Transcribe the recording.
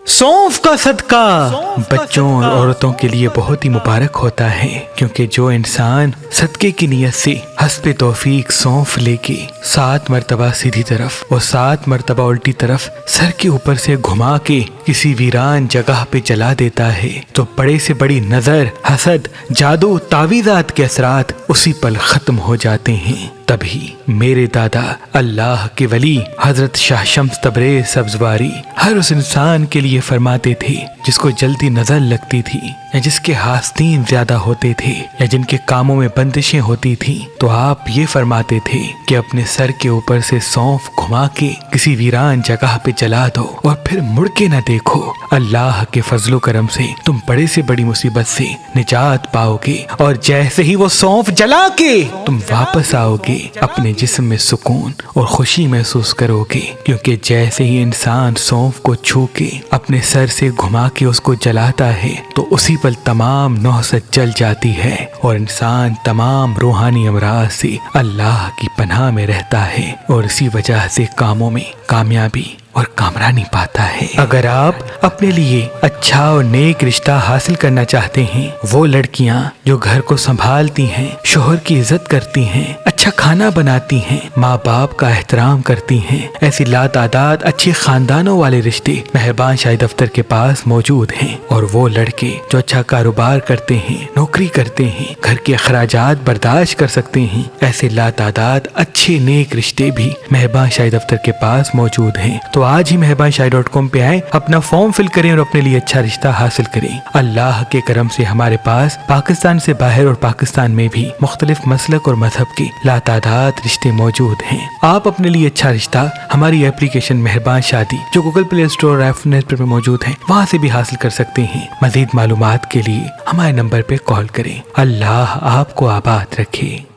सौंफ का सदका बच्चों और औरतों के लिए बहुत ही मुबारक होता है, क्योंकि जो इंसान सदके की नीयत से हस्बे तौफीक सौंफ लेके 7 मरतबा सीधी तरफ और 7 मरतबा उल्टी तरफ सर के ऊपर से घुमा के किसी वीरान जगह पे जला देता है, तो बड़े से बड़ी नजर, हसद, जादू, तावीज़ात के असरात उसी पल खत्म हो जाते हैं। तभी मेरे दादा अल्लाह के वली हजरत शाह शम्स तबरेज़ सब्ज़वारी हर उस इंसान के लिए फरमाते थे जिसको जल्दी नजर लगती थी, या जिसके हासदीन ज्यादा होते थे, या जिनके कामों में बंदिशें होती थी, तो आप ये फरमाते थे कि अपने सर के ऊपर से सौंफ घुमा के किसी वीरान जगह पे जला दो और फिर मुड़ के न देखो। अल्लाह के फजलो करम से तुम बड़े से बड़ी मुसीबत से निजात पाओगे, और जैसे ही वो सौंफ जला के तुम वापस आओगे अपने जिस्म में सुकून और खुशी महसूस करोगे, क्योंकि जैसे ही इंसान सौंफ को छू के अपने सर से घुमा के उसको जलाता है तो उसी पल तमाम नौसत जल जाती है और इंसान तमाम रूहानी अमराज से अल्लाह की पनाह में रहता है और इसी वजह से कामों में कामयाबी और कामरानी पाता है। अगर आप अपने लिए अच्छा और नेक रिश्ता हासिल करना चाहते हैं, वो लड़कियां जो घर को संभालती हैं, शोहर की इज्जत करती हैं, अच्छा खाना बनाती हैं, माँ बाप का एहतराम करती हैं, ऐसी लातादाद अच्छे खानदानों वाले रिश्ते मेहरबान शाही दफ्तर के पास मौजूद हैं। और वो लड़के जो अच्छा कारोबार करते हैं, नौकरी करते हैं, घर के अखराजात बर्दाश्त कर सकते हैं, ऐसे लातादाद अच्छे नेक रिश्ते भी मेहरबान शाही दफ्तर के पास मौजूद हैं। तो आज ही meherbanshahi.com पे आए, अपना फॉर्म फिल करें और अपने लिए अच्छा रिश्ता हासिल करें। अल्लाह के करम से हमारे पास पाकिस्तान से बाहर और पाकिस्तान में भी मुख्तलिफ मसलक और मजहब के लातादाद रिश्ते मौजूद हैं। आप अपने लिए अच्छा रिश्ता हमारी एप्लीकेशन मेहरबान शादी जो गूगल प्ले स्टोर और ऐप पर मौजूद है, वहाँ से भी हासिल कर सकते हैं। मजीद मालूमात के लिए हमारे नंबर पे कॉल करें। अल्लाह आपको आबाद रखे।